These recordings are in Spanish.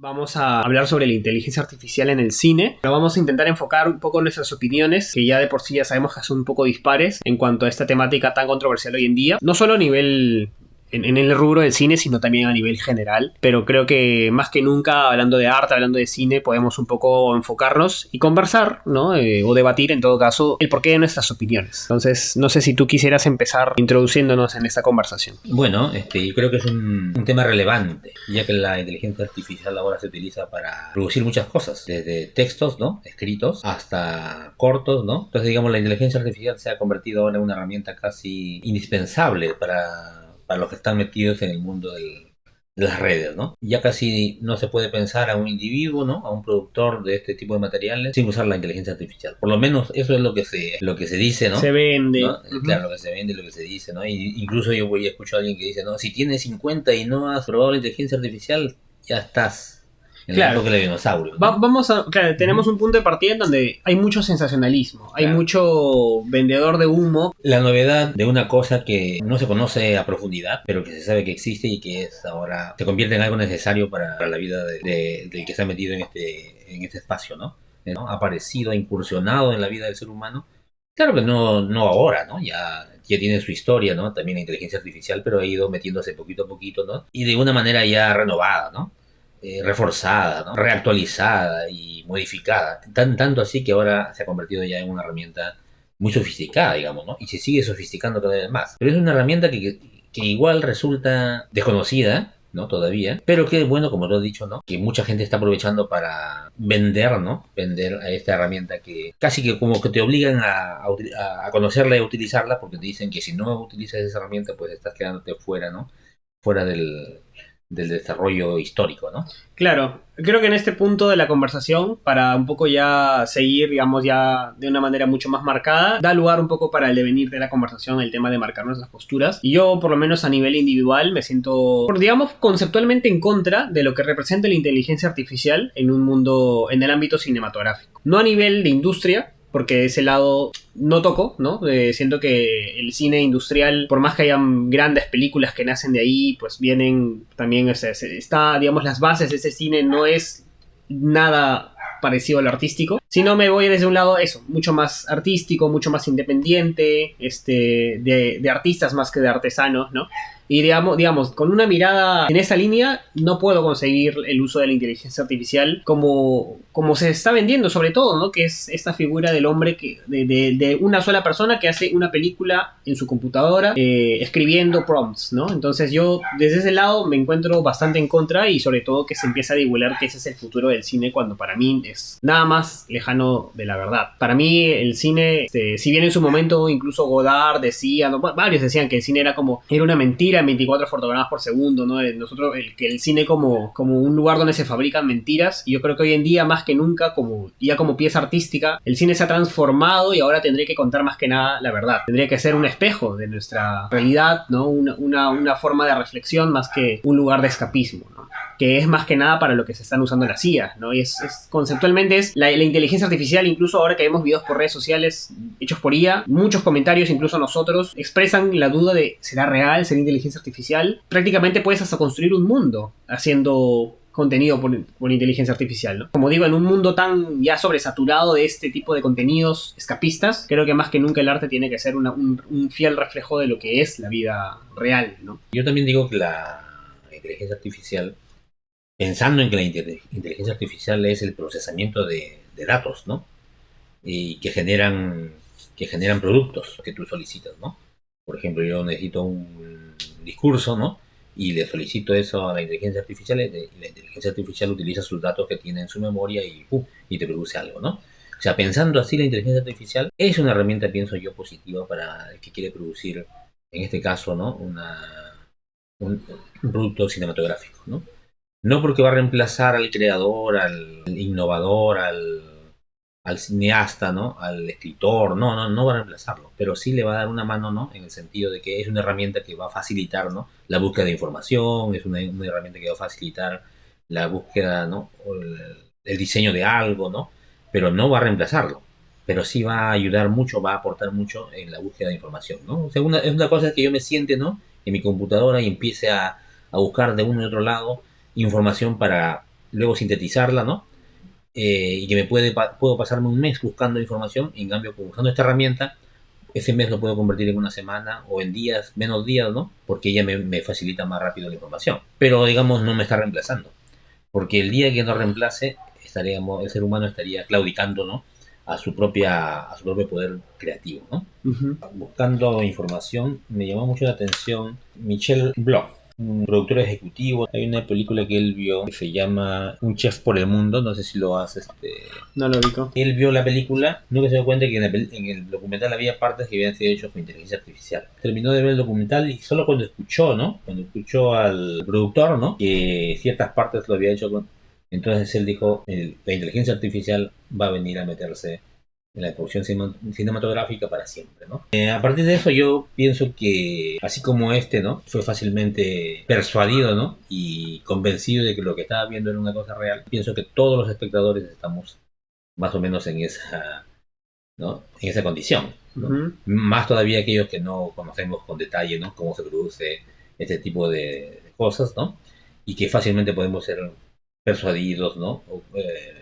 Vamos a hablar sobre la inteligencia artificial en el cine, pero vamos a intentar enfocar un poco nuestras opiniones, que ya de por sí ya sabemos que son un poco dispares en cuanto a esta temática tan controversial hoy en día, no solo a nivel en el rubro del cine, sino también a nivel general. Pero creo que más que nunca, hablando de arte, hablando de cine, podemos un poco enfocarnos y conversar, ¿no? O debatir, en todo caso, el porqué de nuestras opiniones. Entonces, no sé si tú quisieras empezar introduciéndonos en esta conversación. Bueno, yo creo que es un tema relevante, ya que la inteligencia artificial ahora se utiliza para producir muchas cosas, desde textos, ¿no?, escritos, hasta cortos, ¿no? Entonces, digamos, la inteligencia artificial se ha convertido ahora en una herramienta casi indispensable para los que están metidos en el mundo de las redes, ¿no? Ya casi no se puede pensar a un individuo, ¿no?, a un productor de este tipo de materiales sin usar la inteligencia artificial. Por lo menos eso es lo que se dice, ¿no? Se vende. ¿No? Claro, lo que se vende, lo que se dice, ¿no? Y incluso yo voy a escuchar a alguien que dice, no, si tienes 50 y no has probado la inteligencia artificial, ya estás en la época del dinosaurio, ¿no? Claro, tenemos un punto de partida en donde hay mucho sensacionalismo, hay mucho vendedor de humo. La novedad de una cosa que no se conoce a profundidad, pero que se sabe que existe y que es ahora se convierte en algo necesario para la vida del que está metido en este espacio, ¿no? ¿No? Ha aparecido, ha incursionado en la vida del ser humano. Claro que no ahora, ¿no? Ya tiene su historia, ¿no? También la inteligencia artificial, pero ha ido metiéndose poquito a poquito, ¿no? Y de una manera ya renovada, ¿no? Reforzada, ¿no?, reactualizada y modificada. Tanto así que ahora se ha convertido ya en una herramienta muy sofisticada, digamos, ¿no? Y se sigue sofisticando cada vez más. Pero es una herramienta que igual resulta desconocida, ¿no?, todavía, pero que, bueno, como lo he dicho, ¿no?, que mucha gente está aprovechando para vender, ¿no?, vender a esta herramienta que casi que como que te obligan a conocerla y a utilizarla, porque te dicen que si no utilizas esa herramienta, pues estás quedándote fuera, ¿no?, fuera del desarrollo histórico, ¿no? Claro, creo que en este punto de la conversación, para un poco ya seguir, digamos, ya de una manera mucho más marcada, da lugar un poco para el devenir de la conversación, el tema de marcar nuestras posturas. Y yo, por lo menos a nivel individual, me siento, digamos, conceptualmente en contra de lo que representa la inteligencia artificial en un mundo, en el ámbito cinematográfico. No a nivel de industria, porque ese lado no toco, ¿no? Siento que el cine industrial, por más que hayan grandes películas que nacen de ahí, pues vienen también, está, digamos, las bases de ese cine no es nada parecido a lo artístico, sino me voy desde un lado, eso, mucho más artístico, mucho más independiente, de artistas más que de artesanos, ¿no? Y digamos, con una mirada en esa línea, no puedo conseguir el uso de la inteligencia artificial como se está vendiendo, sobre todo, ¿no? Que es esta figura del hombre de una sola persona que hace una película en su computadora, escribiendo prompts, ¿no? Entonces yo, desde ese lado, me encuentro bastante en contra y sobre todo que se empieza a divulgar que ese es el futuro del cine cuando para mí es nada más lejano de la verdad. Para mí el cine, si bien en su momento incluso Godard decía, ¿no?, varios decían que el cine era una mentira en 24 fotogramas por segundo, ¿no? Nosotros, el cine como un lugar donde se fabrican mentiras, y yo creo que hoy en día más que nunca, como pieza artística, el cine se ha transformado y ahora tendría que contar más que nada la verdad. Tendría que ser un espejo de nuestra realidad, ¿no? Una forma de reflexión más que un lugar de escapismo, ¿no? Que es más que nada para lo que se están usando las IA, ¿no? Y conceptualmente es la inteligencia artificial. Incluso ahora que vemos videos por redes sociales hechos por IA, muchos comentarios, incluso nosotros, expresan la duda de ¿será real? ¿Será inteligencia artificial? Prácticamente puedes hasta construir un mundo haciendo contenido por inteligencia artificial, ¿no? Como digo, en un mundo tan ya sobresaturado de este tipo de contenidos escapistas, creo que más que nunca el arte tiene que ser un fiel reflejo de lo que es la vida real, ¿no? Yo también digo que la inteligencia artificial, pensando en que la inteligencia artificial es el procesamiento de datos, ¿no?, y que generan productos que tú solicitas, ¿no? Por ejemplo, yo necesito un discurso, ¿no?, y le solicito eso a la inteligencia artificial, y la inteligencia artificial utiliza sus datos que tiene en su memoria y te produce algo, ¿no? O sea, pensando así, la inteligencia artificial es una herramienta, pienso yo, positiva para el que quiere producir, en este caso, ¿no?, un producto cinematográfico, ¿no? No porque va a reemplazar al creador, al innovador, al cineasta, ¿no?, al escritor, no va a reemplazarlo, pero sí le va a dar una mano, ¿no?, en el sentido de que es una herramienta que va a facilitar, ¿no?, la búsqueda de información, es una herramienta que va a facilitar la búsqueda, ¿no?, o el diseño de algo, ¿no?, pero no va a reemplazarlo, pero sí va a ayudar mucho, va a aportar mucho en la búsqueda de información, ¿no? O sea, es una cosa que yo me siente, ¿no?, en mi computadora y empiece a buscar de uno y otro lado información para luego sintetizarla, ¿no? Y que puedo pasarme un mes buscando información, y en cambio, usando esta herramienta, ese mes lo puedo convertir en una semana o en días, menos días, ¿no? Porque ella me facilita más rápido la información. Pero, digamos, no me está reemplazando. Porque el día que no reemplace, el ser humano estaría claudicando, ¿no? A su propio poder creativo, ¿no? Ujú. Buscando información, me llamó mucho la atención Michel Bloch, un productor ejecutivo. Hay una película que él vio que se llama Un chef por el mundo, no sé si lo has. No lo ubico. Él vio la película, nunca se dio cuenta que en el documental había partes que habían sido hechas con inteligencia artificial. Terminó de ver el documental y solo cuando escuchó, ¿no? Cuando escuchó al productor, ¿no? Que ciertas partes lo había hecho con. Entonces él dijo, la inteligencia artificial va a venir a meterse en la producción cinematográfica para siempre, ¿no? A partir de eso yo pienso que, así como ¿no? Fue fácilmente persuadido, ¿no? Y convencido de que lo que estaba viendo era una cosa real, pienso que todos los espectadores estamos más o menos en esa, ¿no? En esa condición, ¿no? Ujú. Más todavía aquellos que no conocemos con detalle, ¿no? Cómo se produce este tipo de cosas, ¿no? Y que fácilmente podemos ser persuadidos, ¿no?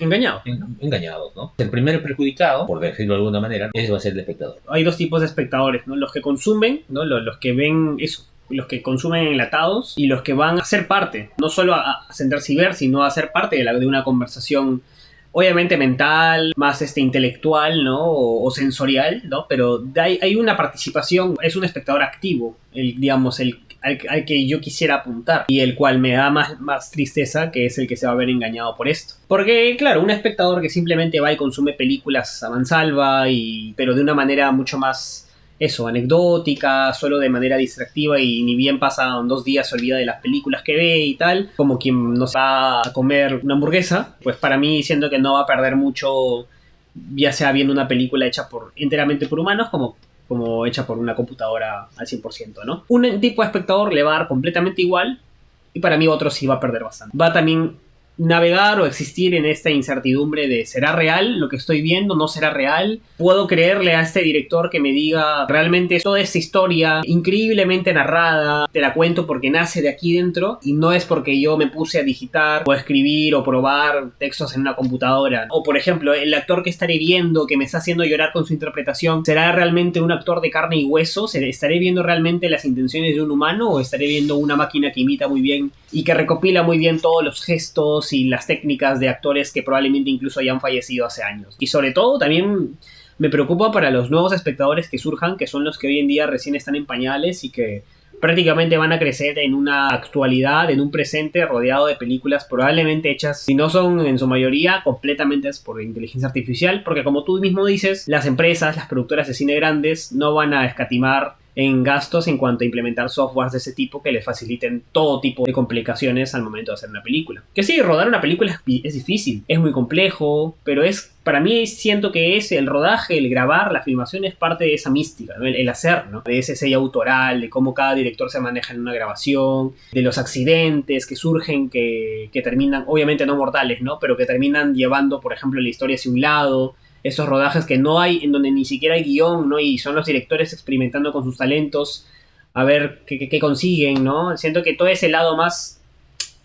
Engañado. Engañados, ¿no? El primer perjudicado, por decirlo de alguna manera, ese va a ser el espectador. Hay dos tipos de espectadores, ¿no? Los que consumen, ¿no? Los que ven eso, los que consumen enlatados, y los que van a ser parte, no solo a sentarse y ver, sino a ser parte de una conversación, obviamente mental, más intelectual, ¿no? O sensorial, ¿no? Pero hay una participación, es un espectador activo, digamos, al que yo quisiera apuntar, y el cual me da más tristeza, que es el que se va a ver engañado por esto. Porque, claro, un espectador que simplemente va y consume películas a mansalva, pero de una manera mucho más anecdótica, solo de manera distractiva, y ni bien pasan 2 días se olvida de las películas que ve y tal, como quien no se va a comer una hamburguesa, pues para mí siento que no va a perder mucho, ya sea viendo una película hecha enteramente por humanos, como hecha por una computadora al 100%, ¿no? Un tipo de espectador le va a dar completamente igual, y para mí otro sí va a perder bastante. Va a también navegar o existir en esta incertidumbre de ¿será real lo que estoy viendo? ¿No será real? ¿Puedo creerle a este director que me diga realmente toda esta historia increíblemente narrada? Te la cuento porque nace de aquí dentro y no es porque yo me puse a digitar o a escribir o probar textos en una computadora. O por ejemplo, el actor que estaré viendo que me está haciendo llorar con su interpretación, ¿será realmente un actor de carne y hueso? ¿Estaré viendo realmente las intenciones de un humano o estaré viendo una máquina que imita muy bien y que recopila muy bien todos los gestos y las técnicas de actores que probablemente incluso hayan fallecido hace años? Y sobre todo también me preocupa para los nuevos espectadores que surjan, que son los que hoy en día recién están en pañales y que prácticamente van a crecer en una actualidad, en un presente rodeado de películas probablemente hechas, si no son en su mayoría, completamente por inteligencia artificial, porque como tú mismo dices, las empresas, las productoras de cine grandes no van a escatimar en gastos en cuanto a implementar softwares de ese tipo que les faciliten todo tipo de complicaciones al momento de hacer una película. Que sí, rodar una película es difícil, es muy complejo, pero para mí siento que es el rodaje, el grabar, la filmación es parte de esa mística, ¿no? El hacer, ¿no? De ese sello autoral, de cómo cada director se maneja en una grabación, de los accidentes que surgen, que terminan, obviamente no mortales, ¿no? Pero que terminan llevando, por ejemplo, la historia hacia un lado. Esos rodajes que no hay, en donde ni siquiera hay guión, ¿no? Y son los directores experimentando con sus talentos a ver qué consiguen, ¿no? Siento que todo ese lado más,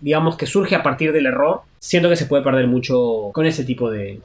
digamos, que surge a partir del error, siento que se puede perder mucho con ese tipo de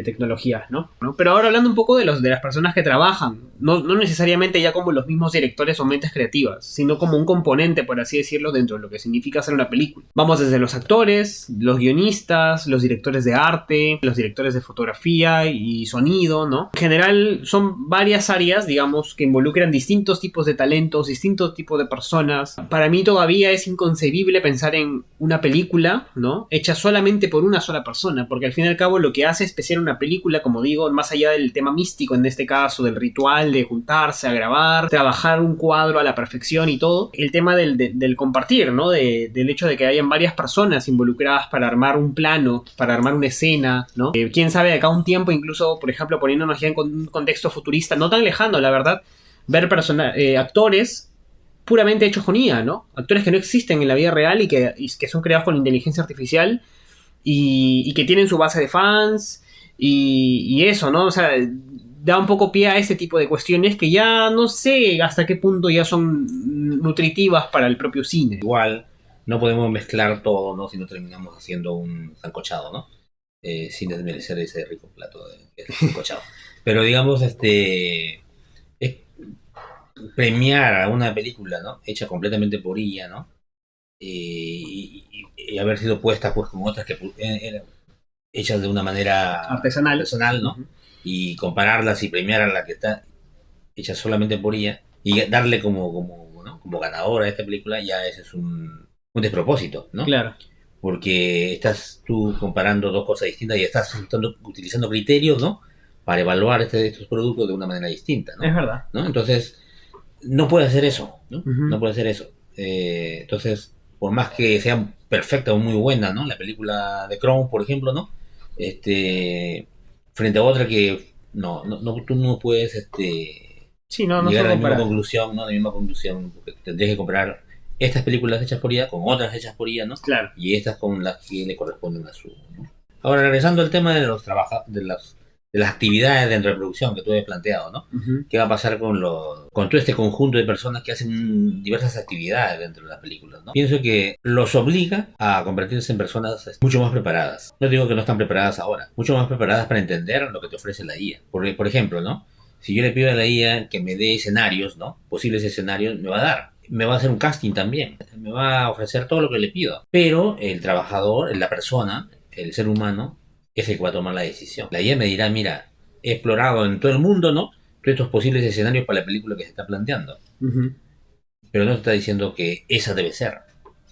tecnologías, ¿no? Pero ahora hablando un poco de las personas que trabajan, no necesariamente ya como los mismos directores o mentes creativas, sino como un componente, por así decirlo, dentro de lo que significa hacer una película. Vamos desde los actores, los guionistas, los directores de arte, los directores de fotografía y sonido, ¿no? En general son varias áreas, digamos, que involucran distintos tipos de talentos, distintos tipos de personas. Para mí todavía es inconcebible pensar en una película, ¿no? Hecha solamente por una sola persona, porque al fin y al cabo lo que hace especial una película, como digo, más allá del tema místico, en este caso, del ritual de juntarse a grabar, trabajar un cuadro a la perfección y todo, el tema del compartir, ¿no? Del hecho de que hayan varias personas involucradas para armar un plano, para armar una escena, ¿no? Quién sabe, de acá a un tiempo, incluso, por ejemplo, poniéndonos ya en un contexto futurista, no tan lejano, la verdad, ver actores puramente hechos con IA, ¿no? Actores que no existen en la vida real y que son creados con inteligencia artificial y que tienen su base de fans y eso, ¿no? O sea, da un poco pie a ese tipo de cuestiones que ya no sé hasta qué punto ya son nutritivas para el propio cine. Igual, no podemos mezclar todo, ¿no? Si no terminamos haciendo un sancochado, ¿no? Sin desmerecer ese rico plato que es el sancochado. Pero digamos, es premiar a una película, ¿no? Hecha completamente por ella, ¿no? Y haber sido puesta, pues, como otras que eran hechas de una manera artesanal, ¿no? Uh-huh. Y compararlas y premiar a la que está hecha solamente por ella y darle ¿no? como ganadora a esta película, ya ese es un despropósito, ¿no? Claro. Porque estás tú comparando dos cosas distintas y estás utilizando criterios, ¿no? Para evaluar estos productos de una manera distinta, ¿no? Es verdad. ¿No? Entonces, no puede hacer eso, ¿no? Uh-huh. No puede hacer eso. Entonces, por más que sea perfecta o muy buena, ¿no? La película de Crown, por ejemplo, ¿no? Frente a otra que tú no puedes Sí, no llegar son a la misma comparables. conclusión, ¿no? A la misma conclusión, porque tendrías que comparar estas películas hechas por IA con otras hechas por IA, ¿no? Claro. Y estas con las que le corresponden a su, ¿no? Ahora, regresando al tema de los de las actividades de reproducción que tú habías planteado, ¿no? Uh-huh. ¿Qué va a pasar con todo este conjunto de personas que hacen diversas actividades dentro de las películas, ¿no? Pienso que los obliga a convertirse en personas mucho más preparadas. No digo que no están preparadas ahora, mucho más preparadas para entender lo que te ofrece la IA. Por ejemplo, ¿no? Si yo le pido a la IA que me dé escenarios, ¿no? Posibles escenarios, me va a dar. Me va a hacer un casting también. Me va a ofrecer todo lo que le pido. Pero el trabajador, la persona, el ser humano, es el que va a tomar la decisión. La IA me dirá, mira, he explorado en todo el mundo, ¿no? Todos estos posibles escenarios para la película que se está planteando. Uh-huh. Pero no te está diciendo que esa debe ser.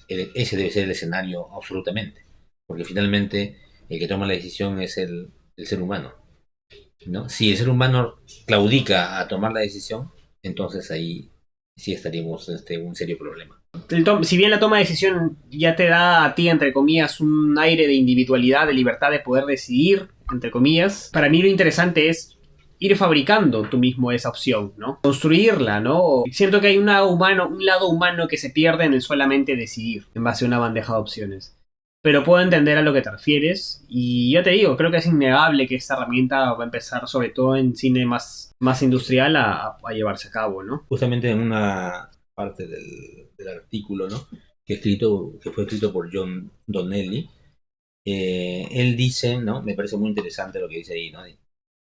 Ese debe ser el escenario absolutamente. Porque finalmente el que toma la decisión es el ser humano, ¿no? Si el ser humano claudica a tomar la decisión, entonces ahí sí estaríamos en un serio problema. Si bien la toma de decisión ya te da a ti, entre comillas, un aire de individualidad, de libertad de poder decidir, entre comillas, para mí lo interesante es ir fabricando tú mismo esa opción, ¿no? Construirla, ¿no? Siento que hay un lado humano que se pierde en el solamente decidir en base a una bandeja de opciones. Pero puedo entender a lo que te refieres y ya te digo, creo que es innegable que esta herramienta va a empezar, sobre todo en cine más industrial, a llevarse a cabo, ¿no? Justamente en una parte del artículo, ¿no? que fue escrito por John Donnelly, él dice, ¿no? Me parece muy interesante lo que dice ahí, ¿no?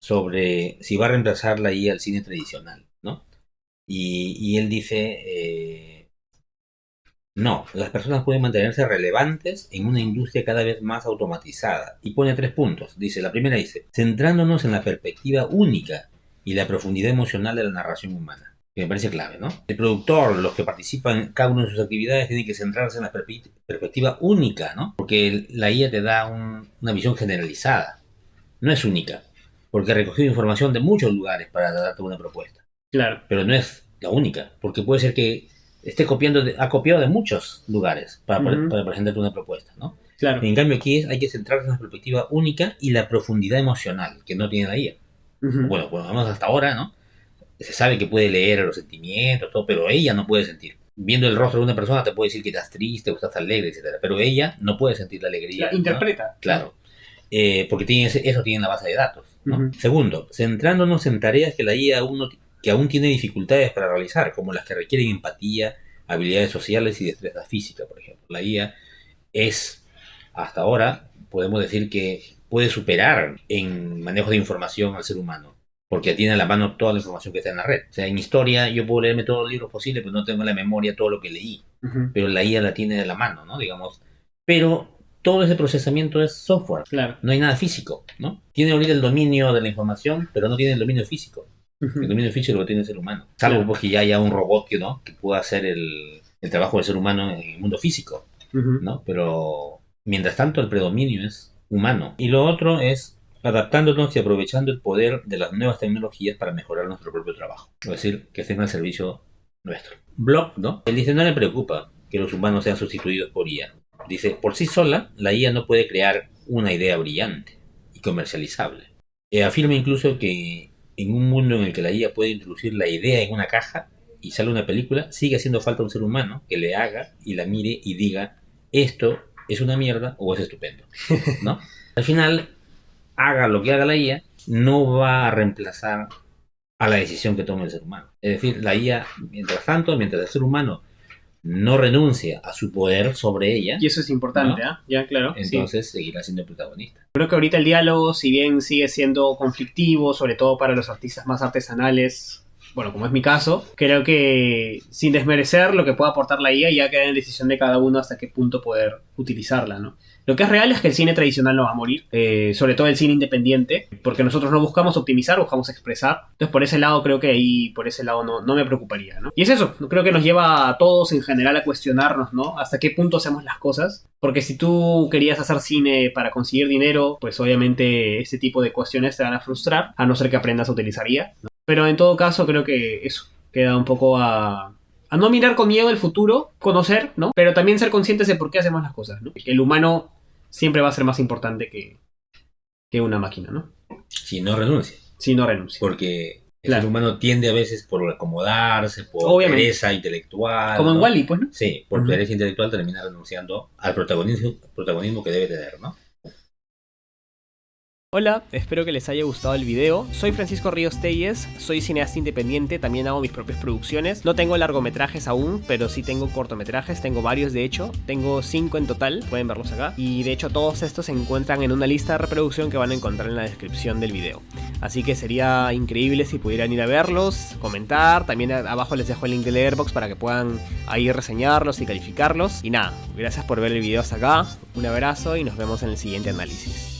Sobre si va a reemplazar la IA al cine tradicional, ¿no? Y él dice, no, las personas pueden mantenerse relevantes en una industria cada vez más automatizada. Y pone 3 puntos. La primera dice, centrándonos en la perspectiva única y la profundidad emocional de la narración humana. Que me parece clave, ¿no? El productor, los que participan en cada una de sus actividades, tienen que centrarse en la perspectiva única, ¿no? Porque la IA te da una visión generalizada. No es única. Porque ha recogido información de muchos lugares para darte una propuesta. Claro. Pero no es la única. Porque puede ser que ha copiado de muchos lugares para presentarte una propuesta, ¿no? Claro. En cambio aquí hay que centrarse en la perspectiva única y la profundidad emocional que no tiene la IA. Uh-huh. Bueno, vamos hasta ahora, ¿no? Se sabe que puede leer los sentimientos, todo, pero ella no puede sentir. Viendo el rostro de una persona te puede decir que estás triste o estás alegre, etcétera, pero ella no puede sentir la alegría. La interpreta. ¿no? Claro. Porque eso tiene en la base de datos, ¿no? Uh-huh. Segundo, centrándonos en tareas que la IA que aún tiene dificultades para realizar, como las que requieren empatía, habilidades sociales y destreza física, por ejemplo. La IA hasta ahora, podemos decir que puede superar en manejo de información al ser humano, porque tiene a la mano toda la información que está en la red. O sea, en historia yo puedo leerme todos los libros posibles, pero no tengo en la memoria todo lo que leí. Uh-huh. Pero la IA la tiene de la mano, ¿no? Digamos. Pero todo ese procesamiento es software. Claro. No hay nada físico, ¿no? Tiene ahorita el dominio de la información, pero no tiene el dominio físico. Uh-huh. El dominio físico lo tiene el ser humano. Salvo porque ya haya un robot que pueda hacer el trabajo del ser humano en el mundo físico, uh-huh, ¿no? Pero mientras tanto el predominio es humano. Y lo otro es adaptándonos y aprovechando el poder de las nuevas tecnologías para mejorar nuestro propio trabajo. Es decir, que estén al servicio nuestro. Block, ¿no? Él dice, no le preocupa que los humanos sean sustituidos por IA. Dice, por sí sola, la IA no puede crear una idea brillante y comercializable. Afirma incluso que en un mundo en el que la IA puede introducir la idea en una caja y sale una película, sigue haciendo falta un ser humano que le haga y la mire y diga, esto es una mierda o es estupendo, ¿no? Al final, haga lo que haga la IA, no va a reemplazar a la decisión que tome el ser humano. Es decir, la IA, mientras el ser humano no renuncia a su poder sobre ella, Y eso es importante, ¿no? ¿ah? Ya, claro. Sí. Entonces seguirá siendo protagonista. Creo que ahorita el diálogo, si bien sigue siendo conflictivo, sobre todo para los artistas más artesanales, bueno, como es mi caso, creo que sin desmerecer lo que pueda aportar la IA, ya queda en decisión de cada uno hasta qué punto poder utilizarla, ¿no? Lo que es real es que el cine tradicional no va a morir, sobre todo el cine independiente, porque nosotros no buscamos optimizar, buscamos expresar. Entonces, por ese lado, creo que ahí, por ese lado, no me preocuparía, ¿no? Y es eso, creo que nos lleva a todos en general a cuestionarnos, ¿no? Hasta qué punto hacemos las cosas. Porque si tú querías hacer cine para conseguir dinero, pues obviamente este tipo de cuestiones te van a frustrar, a no ser que aprendas a utilizar IA, ¿no? Pero en todo caso, creo que eso queda un poco a no mirar con miedo el futuro, conocer, ¿no? Pero también ser conscientes de por qué hacemos las cosas, ¿no? Que el humano siempre va a ser más importante que una máquina, ¿no? Si no renuncia. Si no renuncia. Porque el Claro. ser humano tiende a veces por acomodarse, por Obviamente. pereza intelectual. Como en ¿no? Wall-E, pues, ¿no? Sí, por Ujú. pereza intelectual termina renunciando al protagonismo que debe tener, ¿no? Hola, espero que les haya gustado el video. Soy Francisco Ríos Telles, soy cineasta independiente, también hago mis propias producciones. No tengo largometrajes aún, pero sí tengo cortometrajes, tengo varios de hecho. Tengo 5 en total, pueden verlos acá. Y de hecho todos estos se encuentran en una lista de reproducción que van a encontrar en la descripción del video. Así que sería increíble si pudieran ir a verlos, comentar. También abajo les dejo el link de Letterboxd para que puedan ahí reseñarlos y calificarlos. Y nada, gracias por ver el video hasta acá. Un abrazo y nos vemos en el siguiente análisis.